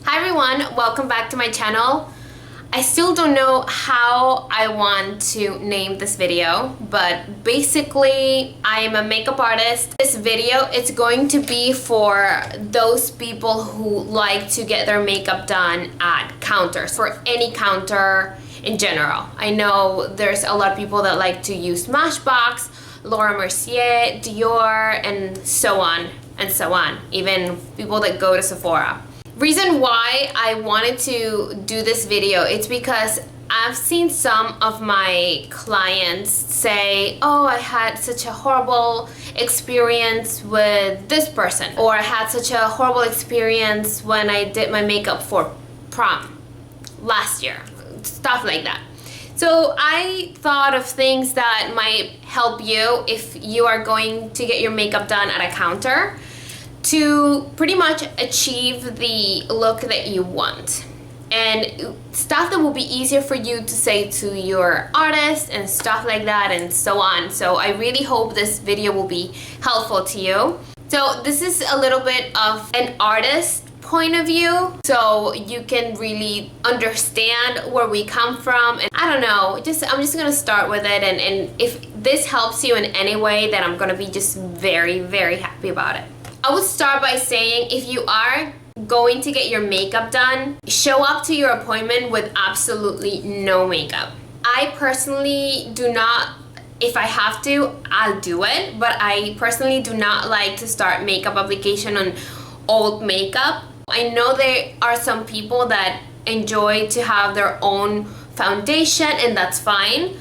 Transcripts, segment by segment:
Hi everyone, welcome back to my channel. I still don't know how I want to name this video, but basically I am a makeup artist. This video it's going to be for those people who like to get their makeup done at counters, for any counter in general. I know there's a lot of people that like to use Smashbox, Laura Mercier, Dior, and so on and so on. Even people that go to Sephora. Reason why I wanted to do this video, it's because I've seen some of my clients say, oh, I had such a horrible experience with this person, or I had such a horrible experience when I did my makeup for prom last year, stuff like that. So I thought of things that might help you if you are going to get your makeup done at a counter, to pretty much achieve the look that you want, and stuff that will be easier for you to say to your artist and stuff like that and so on. So I really hope this video will be helpful to you. So this is a little bit of an artist point of view, so you can really understand where we come from. And I don't know, I'm just gonna start with it, and if this helps you in any way, then I'm gonna be just very, very happy about it. I would start by saying, if you are going to get your makeup done, show up to your appointment with absolutely no makeup. I personally do not, if I have to, I'll do it, but I personally do not like to start makeup application on old makeup. I know there are some people that enjoy to have their own foundation, and that's fine,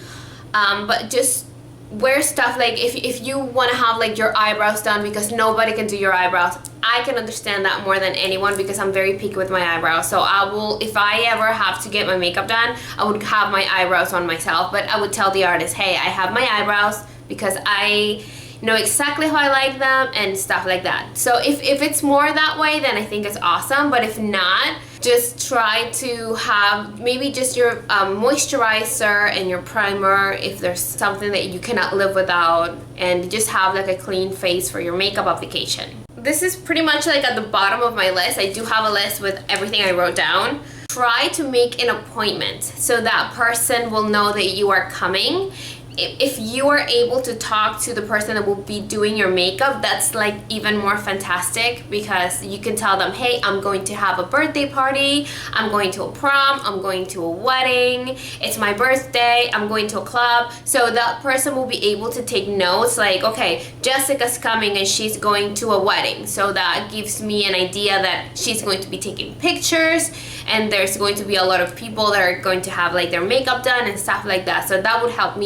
but just wear stuff like if you want to have like your eyebrows done, because nobody can do your eyebrows. I can understand that more than anyone, because I'm very picky with my eyebrows. So I will, if I ever have to get my makeup done, I would have my eyebrows on myself, but I would tell the artist, hey, I have my eyebrows because I know exactly how I like them and stuff like that. So if it's more that way, then I think it's awesome. But if not, just try to have maybe just your moisturizer and your primer if there's something that you cannot live without, and just have like a clean face for your makeup application. This is pretty much like at the bottom of my list. I do have a list with everything I wrote down. Try to make an appointment so that person will know that you are coming. If you are able to talk to the person that will be doing your makeup, that's like even more fantastic, because you can tell them, hey, I'm going to have a birthday party, I'm going to a prom, I'm going to a wedding, it's my birthday, I'm going to a club. So that person will be able to take notes like, okay, Jessica's coming and she's going to a wedding, so that gives me an idea that she's going to be taking pictures, and there's going to be a lot of people that are going to have like their makeup done and stuff like that. So that would help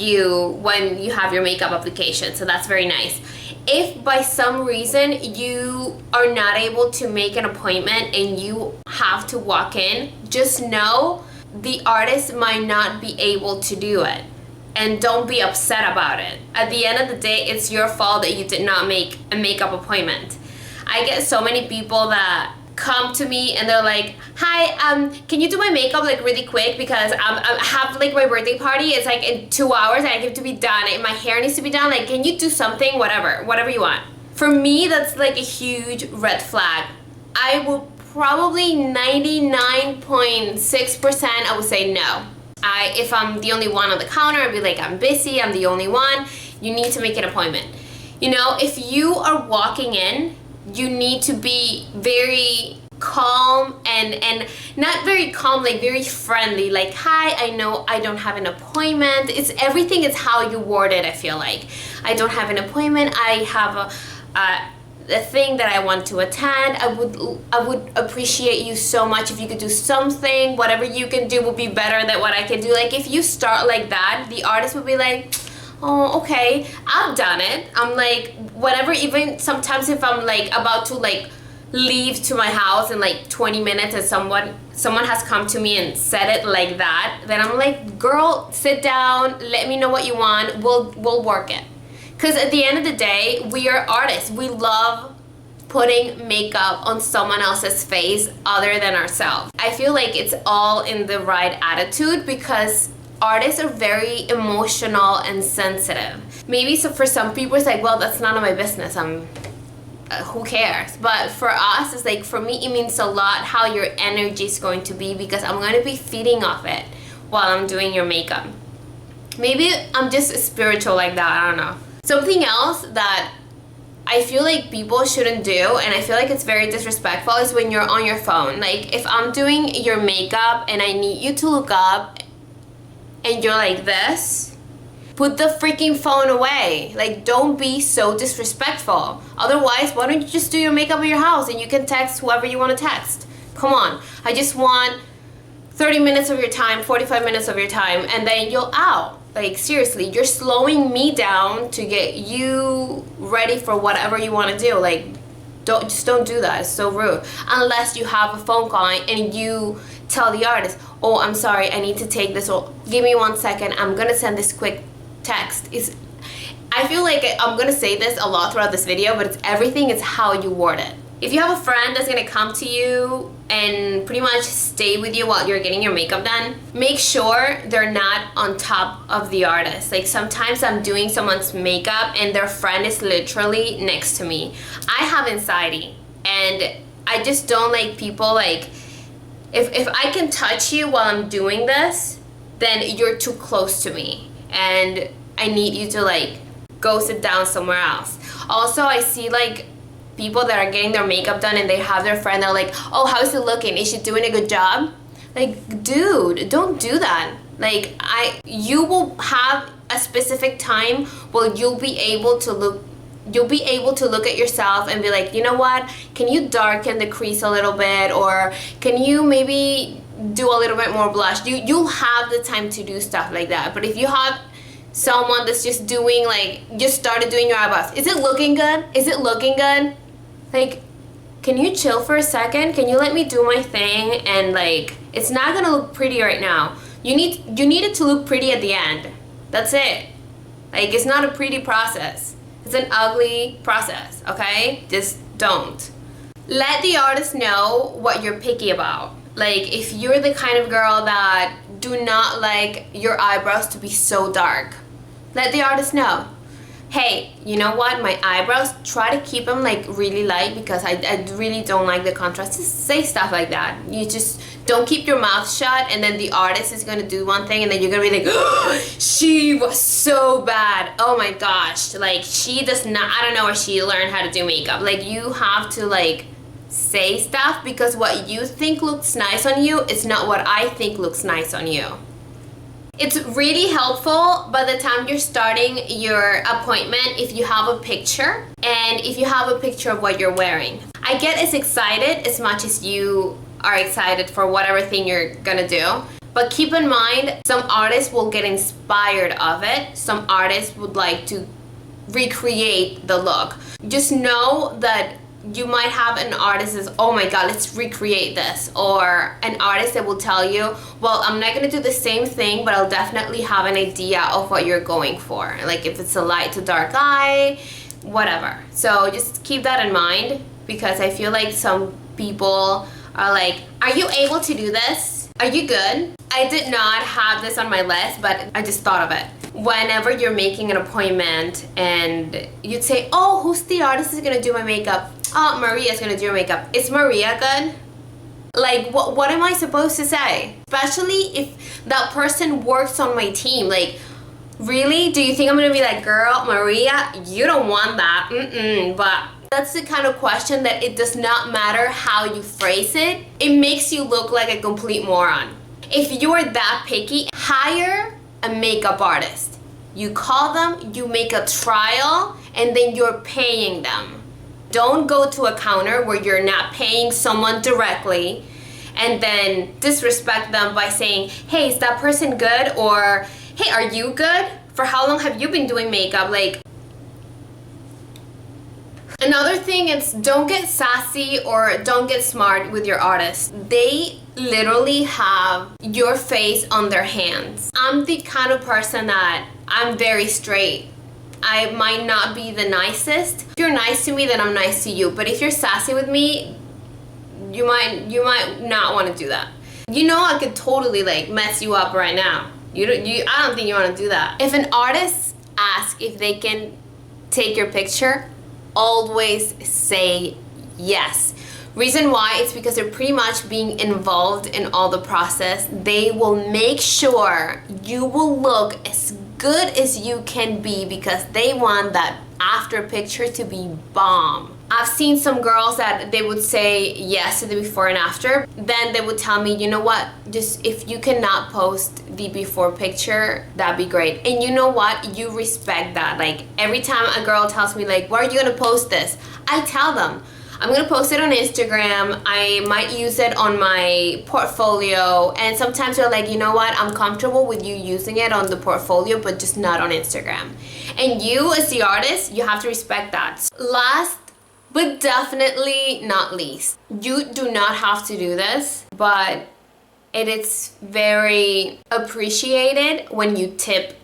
you when you have your makeup application. So that's very nice. If by some reason you are not able to make an appointment and you have to walk in, just know the artist might not be able to do it, and don't be upset about it. At the end of the day, it's your fault that you did not make a makeup appointment. I get so many people that come to me and they're like, hi, can you do my makeup like really quick, because I have like my birthday party, it's like in 2 hours and I get to be done and my hair needs to be done, like can you do something, whatever you want. For me, that's like a huge red flag. I will probably 99.6% I would say no. If I'm the only one on the counter, I'd be like, I'm busy, I'm the only one. You need to make an appointment. You know, if you are walking in, you need to be very calm and not very calm, like very friendly, like, hi, I know I don't have an appointment. It's everything is how you word it. I feel like I don't have an appointment, I have a thing that I want to attend. I would appreciate you so much if you could do something. Whatever you can do will be better than what I can do. Like if you start like that, the artist will be like, oh, okay, I've done it. I'm like, whatever, even sometimes if I'm like about to like leave to my house in like 20 minutes and someone has come to me and said it like that, then I'm like, girl, sit down, let me know what you want, we'll work it. Because at the end of the day, we are artists. We love putting makeup on someone else's face other than ourselves. I feel like it's all in the right attitude, because artists are very emotional and sensitive. Maybe so for some people it's like, well, that's none of my business. who cares? But for us, it's like, for me, it means a lot how your energy is going to be, because I'm going to be feeding off it while I'm doing your makeup. Maybe I'm just spiritual like that, I don't know. Something else that I feel like people shouldn't do, and I feel like it's very disrespectful, is when you're on your phone. Like, if I'm doing your makeup and I need you to look up and you're like this, put the freaking phone away. Like, don't be so disrespectful. Otherwise, why don't you just do your makeup at your house and you can text whoever you want to text? Come on. I just want 30 minutes of your time, 45 minutes of your time, and then you're out. Like, seriously, you're slowing me down to get you ready for whatever you want to do. Like, don't do that. It's so rude. Unless you have a phone call and you tell the artist, oh, I'm sorry, I need to take this, or give me 1 second, I'm gonna send this quick text. I feel like I'm gonna say this a lot throughout this video, but everything is how you word it. If you have a friend that's gonna come to you and pretty much stay with you while you're getting your makeup done, make sure they're not on top of the artist. Like, sometimes I'm doing someone's makeup and their friend is literally next to me. I have anxiety, and I just don't like people, like, if I can touch you while I'm doing this, then you're too close to me and I need you to, like, go sit down somewhere else. Also, I see, like, people that are getting their makeup done and they have their friend, they're like, oh, how's it looking? Is she doing a good job? Like, dude, don't do that. Like, you will have a specific time where you'll be able to look at yourself and be like, you know what? Can you darken the crease a little bit? Or can you maybe do a little bit more blush? You'll have the time to do stuff like that. But if you have someone that's just doing, like, just started doing your eyebrows, is it looking good? Is it looking good? Like, can you chill for a second? Can you let me do my thing? And, like, it's not gonna look pretty right now. You need it to look pretty at the end. That's it. Like, it's not a pretty process. It's an ugly process, okay? Just don't. Let the artist know what you're picky about. Like, if you're the kind of girl that do not like your eyebrows to be so dark, let the artist know. Hey, you know what? My eyebrows, try to keep them, like, really light, because I really don't like the contrast. Just say stuff like that. You just don't keep your mouth shut, and then the artist is going to do one thing, and then you're going to be like, oh, she was so bad. Oh my gosh. Like, she does not, I don't know where she learned how to do makeup. Like, you have to, like, say stuff, because what you think looks nice on you is not what I think looks nice on you. It's really helpful by the time you're starting your appointment if you have a picture, and if you have a picture of what you're wearing. I get as excited as much as you are excited for whatever thing you're gonna do. But keep in mind, some artists will get inspired of it. Some artists would like to recreate the look. Just know that you might have an artist that's, oh my god, let's recreate this, or an artist that will tell you, well, I'm not gonna do the same thing, but I'll definitely have an idea of what you're going for, like if it's a light to dark eye, whatever. So just keep that in mind, because I feel like some people are like, are you able to do this? Are you good? I did not have this on my list, but I just thought of it. Whenever you're making an appointment and you'd say, oh, who's the artist who's gonna do my makeup? Oh, Maria's gonna do your makeup. Is Maria good? Like, what am I supposed to say? Especially if that person works on my team. Like, really? Do you think I'm gonna be like, girl, Maria, you don't want that? But that's the kind of question that it does not matter how you phrase it. It makes you look like a complete moron. If you're that picky, hire a makeup artist. You call them, you make a trial, and then you're paying them. Don't go to a counter where you're not paying someone directly and then disrespect them by saying, hey, is that person good? Or, hey, are you good? For how long have you been doing makeup? Like, another thing is, don't get sassy or don't get smart with your artist. They literally have your face on their hands. I'm the kind of person that I'm very straight. I might not be the nicest. If you're nice to me, then I'm nice to you. But if you're sassy with me, you might not want to do that. You know, I could totally, like, mess you up right now. I don't think you want to do that. If an artist asks if they can take your picture, always say yes. Reason why is because they're pretty much being involved in all the process. They will make sure you will look as good as you can be because they want that after picture to be bomb. I've seen some girls that they would say yes to the before and after, then they would tell me, you know what, just if you cannot post the before picture, that'd be great. And you know what, you respect that. Like every time a girl tells me like, where are you gonna post this? I tell them, I'm gonna post it on Instagram. I might use it on my portfolio, and sometimes they're like, you know what, I'm comfortable with you using it on the portfolio, but just not on Instagram. And you as the artist, you have to respect that. Last but definitely not least, you do not have to do this, but it is very appreciated when you tip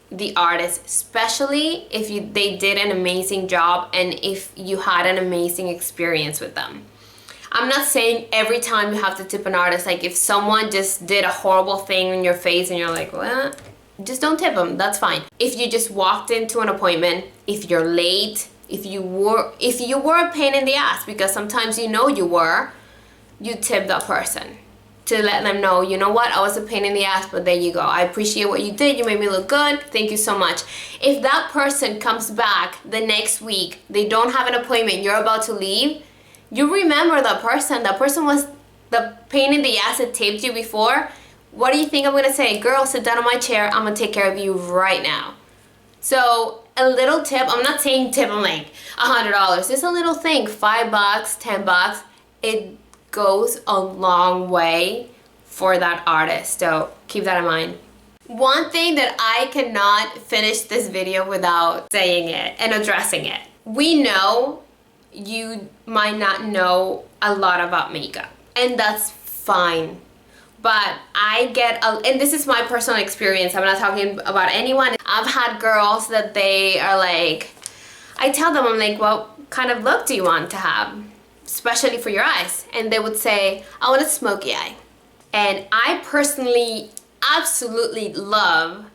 the artist, especially if they did an amazing job and if you had an amazing experience with them. I'm not saying every time you have to tip an artist, like if someone just did a horrible thing in your face and you're like, what? Just don't tip them, that's fine. If you just walked into an appointment, if you're late, if you were a pain in the ass, because sometimes you know you were, you tip that person to let them know, you know what, I was a pain in the ass, but there you go. I appreciate what you did. You made me look good. Thank you so much. If that person comes back the next week, they don't have an appointment, you're about to leave, you remember that person. That person was the pain in the ass that taped you before. What do you think I'm gonna say? Girl, sit down on my chair. I'm gonna take care of you right now. So a little tip, I'm not saying tip them like $100. It's a little thing, $5, $10. It goes a long way for that artist, so keep that in mind. One thing that I cannot finish this video without saying it and addressing it. We know you might not know a lot about makeup, and that's fine. But I get, and this is my personal experience, I'm not talking about anyone. I've had girls that they are like, I tell them, I'm like, what kind of look do you want to have? Especially for your eyes. And they would say, I want a smoky eye. And I personally absolutely love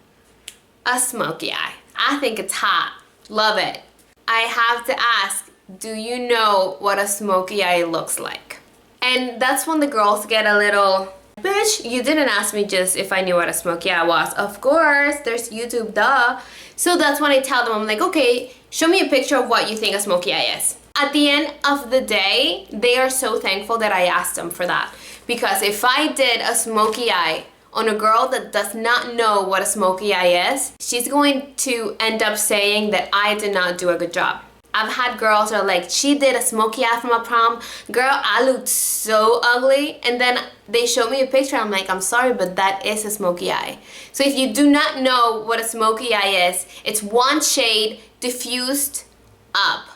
a smoky eye. I think it's hot. Love it. I have to ask, do you know what a smoky eye looks like? And that's when the girls get a little, bitch, you didn't ask me just if I knew what a smoky eye was. Of course, there's YouTube, duh. So that's when I tell them, I'm like, okay, show me a picture of what you think a smoky eye is. At the end of the day, they are so thankful that I asked them for that. Because if I did a smoky eye on a girl that does not know what a smoky eye is, she's going to end up saying that I did not do a good job. I've had girls that are like, she did a smoky eye for my prom. Girl, I looked so ugly. And then they showed me a picture. I'm like, I'm sorry, but that is a smoky eye. So if you do not know what a smoky eye is, it's one shade diffused up.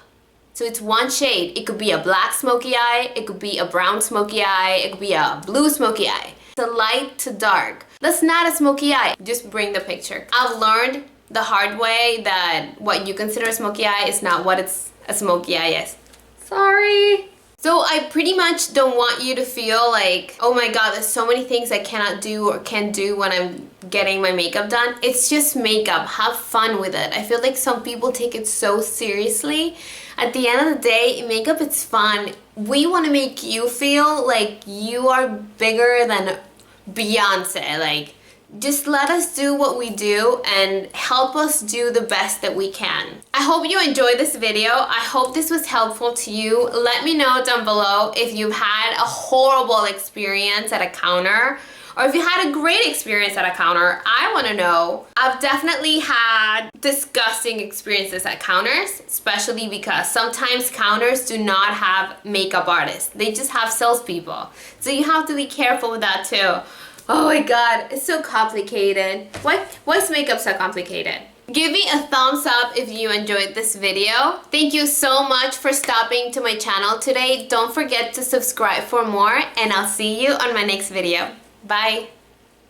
So it's one shade. It could be a black smoky eye, it could be a brown smoky eye, it could be a blue smoky eye. It's a light to dark. That's not a smoky eye. Just bring the picture. I've learned the hard way that what you consider a smoky eye is not what a smoky eye is. Sorry. So I pretty much don't want you to feel like, oh my god, there's so many things I cannot do or can do when I'm getting my makeup done. It's just makeup. Have fun with it. I feel like some people take it so seriously. At the end of the day, makeup is fun. We want to make you feel like you are bigger than Beyonce. Like, just let us do what we do and help us do the best that we can. I hope you enjoyed this video. I hope this was helpful to you. Let me know down below if you've had a horrible experience at a counter or if you had a great experience at a counter. I want to know. I've definitely had disgusting experiences at counters, especially because sometimes counters do not have makeup artists. They just have salespeople. So you have to be careful with that too. Oh my god, it's so complicated. Why is makeup so complicated? Give me a thumbs up if you enjoyed this video. Thank you so much for stopping to my channel today. Don't forget to subscribe for more, and I'll see you on my next video. Bye!